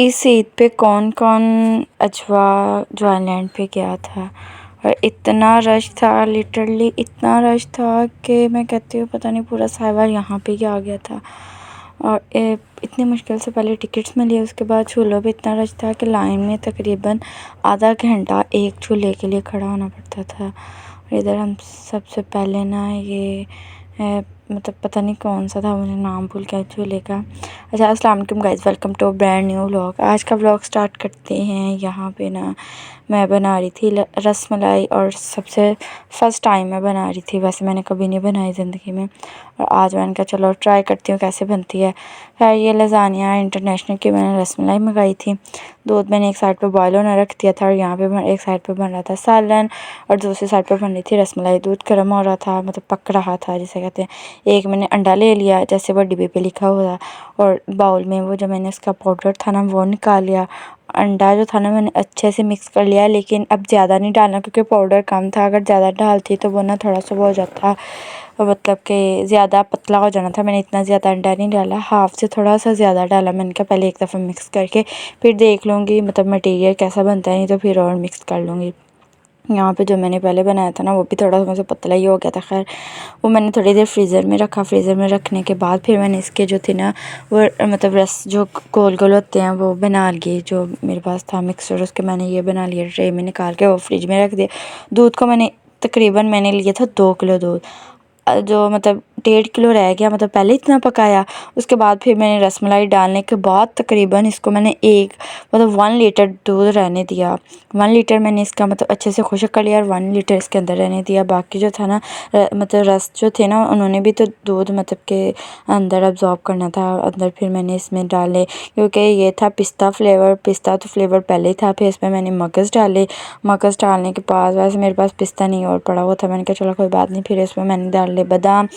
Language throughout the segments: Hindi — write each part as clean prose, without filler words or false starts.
इस ईद पे कौन कौन अजवा जॉयलैंड पे गया था और इतना रश था, लिटरली इतना रश था कि मैं कहती हूँ पता नहीं पूरा साइबर यहाँ पे ही आ गया था। और इतनी मुश्किल से पहले टिकट्स मिली, उसके बाद झूलों पे इतना रश था कि लाइन में तकरीबन आधा घंटा एक झूले के लिए खड़ा होना पड़ता था। और इधर हम सबसे पहले ना ये मतलब पता नहीं कौन सा था, मुझे नाम भूल गया झूले का। अच्छा, अस्सलाम वालेकुम guys, welcome to brand new vlog. आज का व्लॉग स्टार्ट करते हैं। यहाँ पे ना मैं बना रही थी रस मलाई, और सबसे फ़र्स्ट टाइम मैं बना रही थी, वैसे मैंने कभी नहीं बनाई ज़िंदगी में। और आज मैंने कहा चलो ट्राई करती हूँ कैसे बनती है। खैर ये लज़ानिया इंटरनेशनल की मैंने रस मलाई मंगाई थी। दूध मैंने एक साइड पे बॉयल होने रख दिया था और यहाँ पे एक साइड पे बन रहा था सालन, और दूसरी साइड पे बन रही थी रस मलाई। दूध गर्म हो रहा था, मतलब पक रहा था जिसे कहते हैं। एक मैंने अंडा ले लिया जैसे वो डिब्बे पे लिखा हुआ, और बाउल में वो जो मैंने उसका पाउडर था ना वो निकाल लिया। अंडा जो था ना मैंने अच्छे से मिक्स कर लिया, लेकिन अब ज़्यादा नहीं डालना क्योंकि पाउडर कम था। अगर ज़्यादा डालती तो वो ना थोड़ा सा वो हो जाता, मतलब कि ज़्यादा पतला हो जाना था। मैंने इतना ज़्यादा अंडा नहीं डाला, हाफ़ से थोड़ा सा ज़्यादा डाला। मैंने कहा पहले एक दफ़ा मिक्स करके फिर देख लूँगी मतलब मटीरियल कैसा बनता है, नहीं तो फिर और मिक्स कर लूँगी। यहाँ पे जो मैंने पहले बनाया था ना वो भी थोड़ा सा मुझसे पतला ही हो गया था। खैर वो मैंने थोड़ी देर फ्रीज़र में रखा। फ्रीज़र में रखने के बाद फिर मैंने इसके जो थे ना वो मतलब रस जो गोल गोल होते हैं वो बना लिए। जो मेरे पास था मिक्सर, उसके मैंने ये बना लिया, ट्रे में निकाल के वो फ्रिज में रख दिया। दूध को मैंने तकरीबन मैंने लिया था 2 किलो दूध, जो मतलब 1.5 किलो रह गया, मतलब पहले इतना पकाया। उसके बाद फिर मैंने रसमलाई डालने के बाद तकरीबन इसको मैंने मतलब 1 लीटर दूध रहने दिया। 1 लीटर मैंने इसका मतलब अच्छे से खुश्क कर लिया और 1 लीटर इसके अंदर रहने दिया। बाकी जो था ना मतलब रस जो थे ना उन्होंने भी तो दूध मतलब के अंदर अब्ज़ॉर्ब करना था अंदर। फिर मैंने इसमें डाले क्योंकि ये था पिस्ता फ्लेवर, पिस्ता तो फ्लेवर पहले ही था। फिर इसमें मैंने मगज़ डाले। मगज़ डालने के बाद वैसे मेरे पास पिस्ता नहीं और पड़ा हुआ था, मैंने कहा चलो कोई बात नहीं। फिर इसमें मैंने डाले बादाम।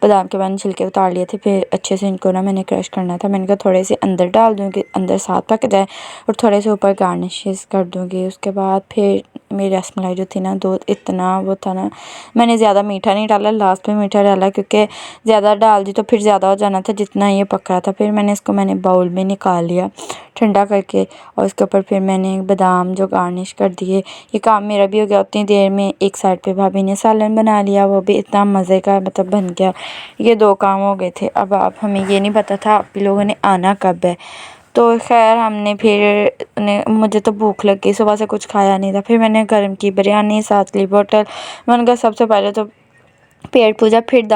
बादाम के मैंने छिलके उतार लिए थे। फिर अच्छे से इनको ना मैंने क्रश करना था। मैंने कहा थोड़े से अंदर डाल दूँगी, अंदर साथ पक जाए, और थोड़े से ऊपर गार्निशेस कर दूँगी। उसके बाद फिर मेरी रसमलाई जो थी ना दूध इतना वो था ना, मैंने ज़्यादा मीठा नहीं डाला, लास्ट में मीठा डाला क्योंकि ज़्यादा डाल दी तो फिर ज़्यादा हो जाना था जितना ये पक रहा था। फिर मैंने इसको बाउल में निकाल लिया ठंडा करके, और उसके ऊपर फिर मैंने बादाम जो गार्निश कर दिए। ये काम मेरा भी हो गया उतनी देर में। एक साइड पे भाभी ने सालन बना लिया, वो भी इतना मज़े का मतलब बन गया। ये 2 काम हो गए थे। अब आप हमें ये नहीं पता था आप लोगों ने आना कब है। तो खैर हमने फिर मुझे तो भूख लग गई, सुबह से कुछ खाया नहीं था। फिर मैंने गर्म की बिरयानी, 7 ली बोतल। मैंने कहा सबसे पहले तो पेट पूजा फिर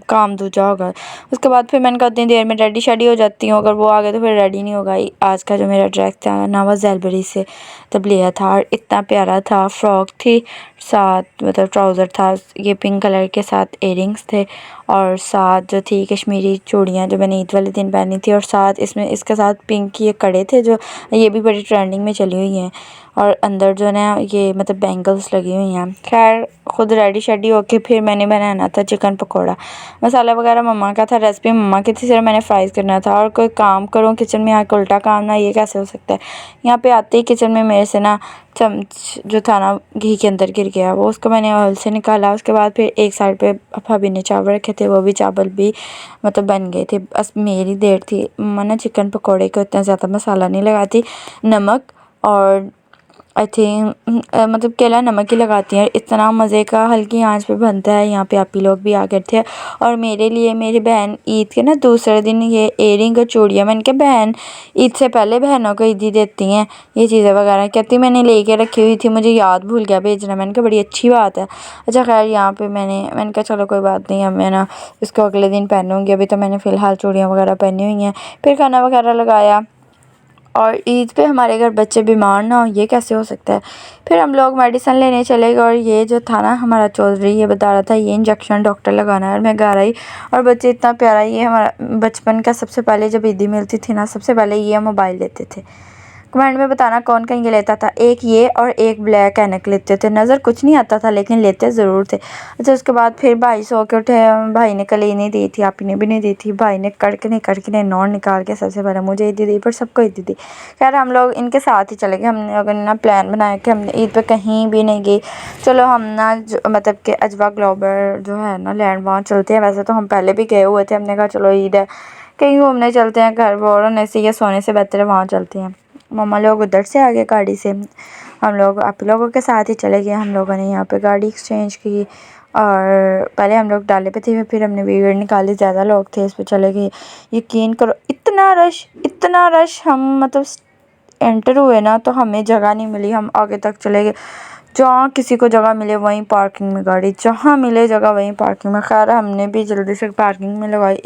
काम दूजा होगा। उसके बाद फिर मैंने कहा उतनी देर में रेडी शेडी हो जाती हूँ, अगर वो आ गए तो फिर रेडी नहीं होगा। आज का जो मेरा ड्रेस था ना वो ज़ेलबरी से तब लिया था, और इतना प्यारा था। फ्रॉक थी, साथ मतलब ट्राउज़र था, ये पिंक कलर के साथ इयरिंग्स थे, और साथ जो थी कश्मीरी चूड़ियाँ जो मैंने ईद वाले दिन पहनी थी, और साथ इसमें इसके साथ पिंक के कड़े थे जो ये भी बड़ी ट्रेंडिंग में चली हुई हैं, और अंदर जो ना ये मतलब बैंगल्स लगी हुई हैं। खैर खुद रेडी शेडी होके फिर मैंने बनाना था चिकन पकौड़ा। मसाला वगैरह मम्मा का था, रेसिपी मम्मा की थी, सिर्फ मैंने फ्राइज़ करना था। और कोई काम करूँ किचन में आके उल्टा काम ना, ये कैसे हो सकता है। यहाँ पे आते ही किचन में मेरे से ना चम्मच जो था ना घी के अंदर गिर गया, वो उसको मैंने ऑयल से निकाला। उसके बाद फिर एक साइड पे भाभी ने चावल रखे थे, वो भी चावल भी मतलब बन गए थे। बस मेरी देर थी। मम्मा ना चिकन पकौड़े को इतना ज़्यादा मसाला नहीं लगाती, नमक और आई थिंक मतलब केला नमक ही लगाती हैं। इतना मज़े का हल्की आंच पे बनता है। यहाँ पे आप ही लोग भी आ गए थे, और मेरे लिए मेरी बहन ईद के ना दूसरे दिन ये इयरिंग और चूड़ियाँ, मैंने कहा बहन ईद से पहले बहनों को ईदी देती हैं ये चीज़ें वगैरह। कहती मैंने लेके रखी हुई थी, मुझे याद भूल गया भेजना। मैंने कहा बड़ी अच्छी बात है। अच्छा खैर यहाँ पे मैंने कहा चलो कोई बात नहीं, अब मैं ना इसको अगले दिन पहनूँगी। अभी तो मैंने फ़िलहाल चूड़ियाँ वगैरह पहनी हुई हैं। फिर खाना वगैरह लगाया, और ईद पे हमारे घर बच्चे बीमार ना हो, ये कैसे हो सकता है। फिर हम लोग मेडिसिन लेने चले गए, और ये जो था ना हमारा चौधरी ये बता रहा था ये इंजेक्शन डॉक्टर लगाना है, और मैं घर आई और बच्चे इतना प्यारा। ये हमारा बचपन का सबसे पहले जब ईदी मिलती थी ना, सबसे पहले ये मोबाइल लेते थे। कमेंट में बताना कौन कौन ये लेता था। एक ये और एक ब्लैक ऐनक लेते थे, नज़र कुछ नहीं आता था लेकिन लेते ज़रूर थे। अच्छा उसके बाद फिर भाई सो के उठे, भाई ने कल नहीं दी थी, आप ने भी नहीं दी थी। भाई ने कड़कने नोट निकाल के सबसे पहले मुझे ईदी दी, पर सबको ईदी दी। खैर हम लोग इनके साथ ही चले गए। हमने अगर ना प्लान बनाया कि हमने ईद पे कहीं भी नहीं गए, चलो हम ना मतलब कि अजवा ग्लोबल जो है ना लैंड, वहाँ चलते हैं। वैसे तो हम पहले भी गए हुए थे, हमने कहा चलो ईद है कहीं घूमने चलते हैं, घर बोर होने से या सोने से बेहतर है वहाँ चलते हैं। मामा लोग उधर से आ गए गाड़ी से, हम लोग आप लोगों के साथ ही चले गए। हम लोगों ने यहाँ पे गाड़ी एक्सचेंज की और पहले हम लोग डाले पे थे, फिर हमने वीडियो निकाली। ज़्यादा लोग थे, इस पे चले गए। यकीन करो इतना रश हम मतलब एंटर हुए ना तो हमें जगह नहीं मिली, हम आगे तक चले गए। जहाँ किसी को जगह मिले वहीं पार्किंग में गाड़ी, जहाँ मिले जगह वहीं पार्किंग में। खैर हमने भी जल्दी से पार्किंग में लगाई।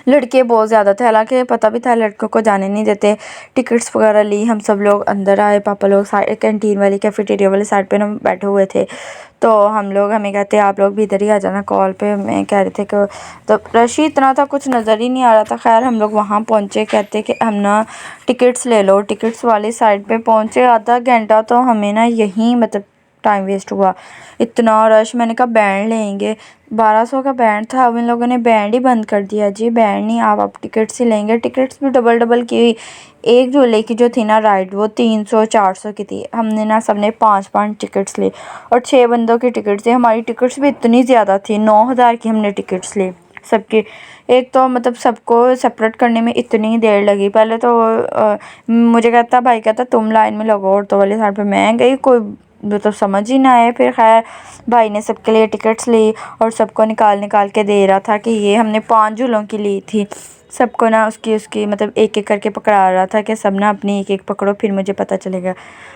लड़के बहुत ज़्यादा थे, हालांकि पता भी था लड़कों को जाने नहीं देते। टिकट्स वगैरह ली, हम सब लोग अंदर आए। पापा लोग साइड कैंटीन वाली कैफेटेरिया वाली साइड पे ना बैठे हुए थे, तो हम लोग हमें कहते आप लोग भी इधर ही आ जाना। कॉल पे मैं कह रहे थे कि तो रश ही इतना था, कुछ नज़र ही नहीं आ रहा था। खैर हम लोग वहाँ पहुँचे, कहते कि हम ना टिकट्स ले लो। टिकट्स वाली साइड पे पहुँचे, आधा घंटा तो हमें ना यहीं मतलब टाइम वेस्ट हुआ। इतना रश, मैंने कहा बैंड लेंगे, 1200 का बैंड था। अब इन लोगों ने बैंड ही बंद कर दिया। जी बैंड नहीं, आप टिकट्स ही लेंगे। टिकट्स भी डबल की हुई। एक झूले की जो थी ना राइड, वो 300-400 की थी। हमने ना सबने 5-5 टिकट्स ली और 6 बंदों की टिकट्स थी। हमारी टिकट्स भी इतनी ज़्यादा थी, 9000 की हमने टिकट्स ली सबकी। एक तो मतलब सबको सेपरेट करने में इतनी देर लगी। पहले तो मुझे कहता, भाई कहता तुम लाइन में लगो औरतों वाली साइड पे। मैं गई, कोई तो समझ ही ना आए। फिर खैर भाई ने सबके लिए टिकट्स ली और सबको निकाल के दे रहा था कि ये हमने 5 झूलों की ली थी। सबको ना उसकी मतलब एक एक करके पकड़ा रहा था कि सब ना अपनी एक एक पकड़ो, फिर मुझे पता चलेगा।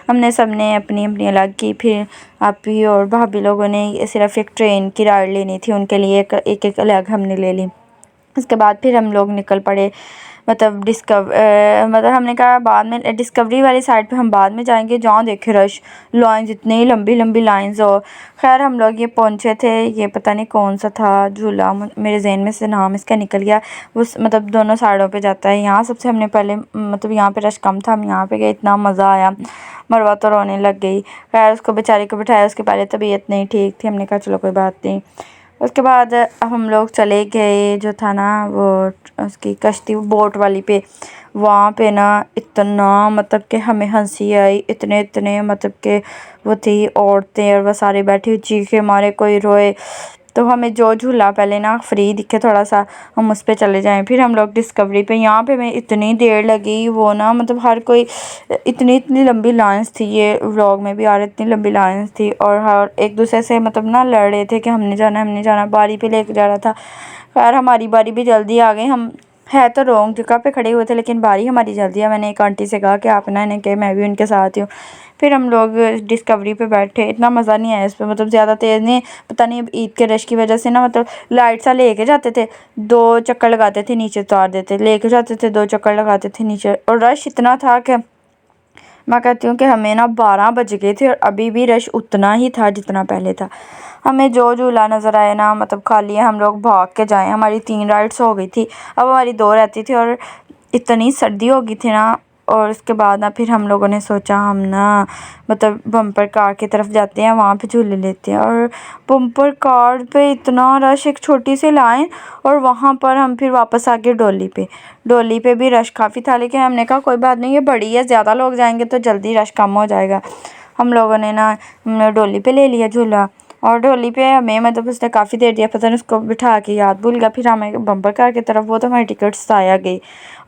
हमने सबने अपनी अपनी अलग की। फिर आप ही और भाभी लोगों ने सिर्फ एक ट्रेन की राइड लेनी थी, उनके लिए एक एक अलग हमने ले ली। उसके बाद फिर हम लोग निकल पड़े, मतलब मतलब हमने कहा बाद में डिस्कवरी वाली साइड पे हम बाद में जाएंगे, जहाँ देखे रश, लाइंस इतनी लंबी लंबी लाइंस। और खैर हम लोग ये पहुँचे थे, ये पता नहीं कौन सा था झूला, मेरे जहन में से नाम इसका निकल गया। वो मतलब दोनों साइडों पे जाता है। यहाँ सबसे हमने पहले मतलब यहाँ पे रश कम था, हम यहाँ पे गए, इतना मज़ा आया। मरवा तो रोने लग गई। खैर उसको बेचारे को बिठाया, उसके पहले तबीयत नहीं ठीक थी। हमने कहा चलो कोई बात नहीं। उसके बाद हम लोग चले गए, जो था ना वो उसकी कश्ती बोट वाली पे। वहाँ पे ना इतना मतलब कि हमें हंसी आई, इतने मतलब कि वो थी औरतें और वो सारे बैठी हुई, चीखे मारे, कोई रोए। तो हमें जो झूला पहले ना फ्री दिखे थोड़ा सा, हम उस पर चले जाएं। फिर हम लोग डिस्कवरी पे, यहाँ पे मैं इतनी देर लगी। वो ना मतलब हर कोई इतनी लंबी लाइंस थी, ये व्लॉग में भी आ रही, इतनी लंबी लाइंस थी। और हर एक दूसरे से मतलब ना लड़ रहे थे कि हमने जाना, बारी पे लेके जा रहा था। खैर हमारी बारी भी जल्दी आ गई। हम है तो रॉन्ग जगह पे खड़े हुए थे, लेकिन बारी हमारी जल्दी है। मैंने एक आंटी से कहा कि आप ना इन्हें कहे मैं भी उनके साथ ही हूँ। फिर हम लोग डिस्कवरी पे बैठे, इतना मज़ा नहीं आया इस पर, मतलब ज़्यादा तेज़ नहीं। पता नहीं अब ईद के रश की वजह से ना मतलब लाइट सा लेके जाते थे, 2 चक्कर लगाते थे, नीचे उतार देते, लेके जाते थे, 2 चक्कर लगाते थे नीचे। और रश इतना था कि मैं कहती हूँ कि हमें ना 12 बज गए थे और अभी भी रश उतना ही था जितना पहले था। हमें जो झूला नज़र आए ना मतलब खाली है, हम लोग भाग के जाएं। हमारी 3 राइड्स हो गई थी, अब हमारी 2 रहती थी। और इतनी सर्दी हो गई थी ना। और उसके बाद ना फिर हम लोगों ने सोचा हम ना मतलब बम्पर कार की तरफ जाते हैं, वहाँ पे झूले लेते हैं। और बम्पर कार पे इतना रश, एक छोटी सी लाइन, और वहाँ पर हम फिर वापस आ गए डोली पे भी रश काफ़ी था। लेकिन हमने कहा कोई बात नहीं, ये बड़ी है, ज़्यादा लोग जाएंगे तो जल्दी रश कम हो जाएगा। हम लोगों ने ना डोली पे ले लिया झूला। और डोली पे हमें मतलब उसने काफ़ी देर दिया, पता नहीं उसको बिठा के याद भूल गया। फिर हमें बम्पर कार की तरफ, वो तो हमारी टिकट्स आया गई।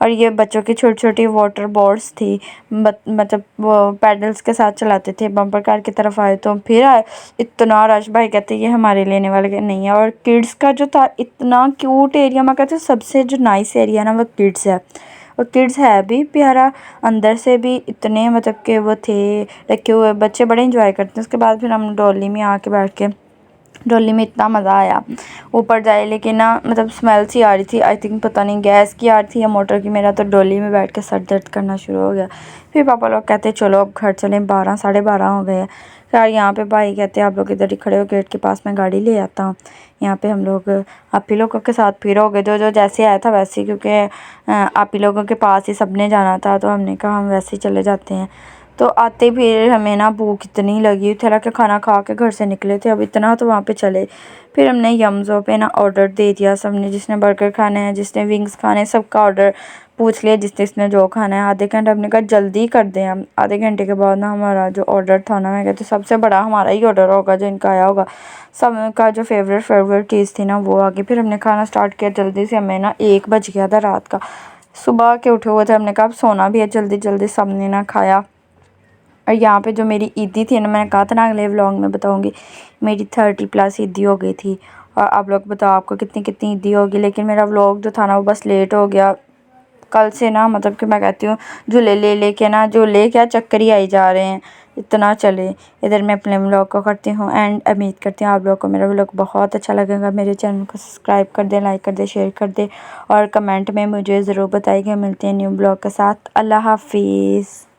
और ये बच्चों की छोटी छोटी वाटर बोट्स थी, मतलब वो पैडल्स के साथ चलाते थे। बम्पर कार की तरफ आए तो फिर आए, इतना रश, भाई कहते ये हमारे लेने वाले नहीं है। और किड्स का जो था इतना क्यूट एरिया, मैं कहती हूँ सबसे जो नाइस एरिया ना वो किड्स है। और किड्स है भी प्यारा, अंदर से भी इतने मतलब कि वो थे रखे हुए, बच्चे बड़े इंजॉय करते हैं। उसके बाद फिर हम डॉली में आके बैठ के, डॉली में इतना मज़ा आया ऊपर जाए, लेकिन ना मतलब स्मेल सी आ रही थी। आई थिंक पता नहीं गैस की आ रही थी या मोटर की। मेरा तो डॉली में बैठ के सर दर्द करना शुरू हो गया। फिर पापा लोग कहते चलो अब घर चलें, 12 साढ़े 12 हो गए। यार यहाँ पे भाई कहते आप लोग इधर ही खड़े हो गेट के पास, मैं गाड़ी ले आता हूँ। यहाँ पे हम लोग आप ही लोगों के साथ फिर हो गए, जो जैसे आया था वैसे ही, क्योंकि आप ही लोगों के पास ही सबने जाना था, तो हमने कहा हम वैसे ही चले जाते हैं। तो आते फिर हमें ना भूख इतनी लगी थी, हालांकि खाना खा के घर से निकले थे, अब इतना तो वहाँ पे चले। फिर हमने यमज़ो पे ना ऑर्डर दे दिया सबने, जिसने बर्गर खाने हैं, जिसने विंग्स खाने हैं, सबका ऑर्डर पूछ लिया जिसने जो खाना है। आधे घंटे हमने कहा जल्दी कर दें हम। आधे घंटे के बाद ना हमारा जो ऑर्डर था ना, मैं कहती सबसे बड़ा हमारा ही ऑर्डर होगा जो इनका आया होगा। सबका जो फेवरेट चीज़ थी ना वो आ गई। फिर हमने खाना स्टार्ट किया जल्दी से। हमें ना 1 बज गया था रात का। सुबह के उठे हुए थे, हमने कहा अब सोना भी है, जल्दी जल्दी सबने ना खाया। और यहाँ पे जो मेरी ईदी थी ना, मैंने कहा था ना अगले व्लॉग में बताऊँगी, मेरी 30+ ईदी हो गई थी। और आप लोग बताओ आपको कितनी कितनी ईदी होगी। लेकिन मेरा व्लॉग जो था ना वो बस लेट हो गया। कल से ना मतलब कि मैं कहती हूँ झूले ले लेके ना, झूले क्या चक्कर ही आई जा रहे हैं, इतना चले। इधर मैं अपने व्लॉग को करती हूँ एंड उम्मीद करती हूँ आप लोग को मेरा व्लॉग बहुत अच्छा लगेगा। मेरे चैनल को सब्सक्राइब कर दें, लाइक कर दें, शेयर कर दें और कमेंट में मुझे ज़रूर बताइए। मिलते हैं न्यू ब्लॉग के साथ। अल्लाह हाफिज़।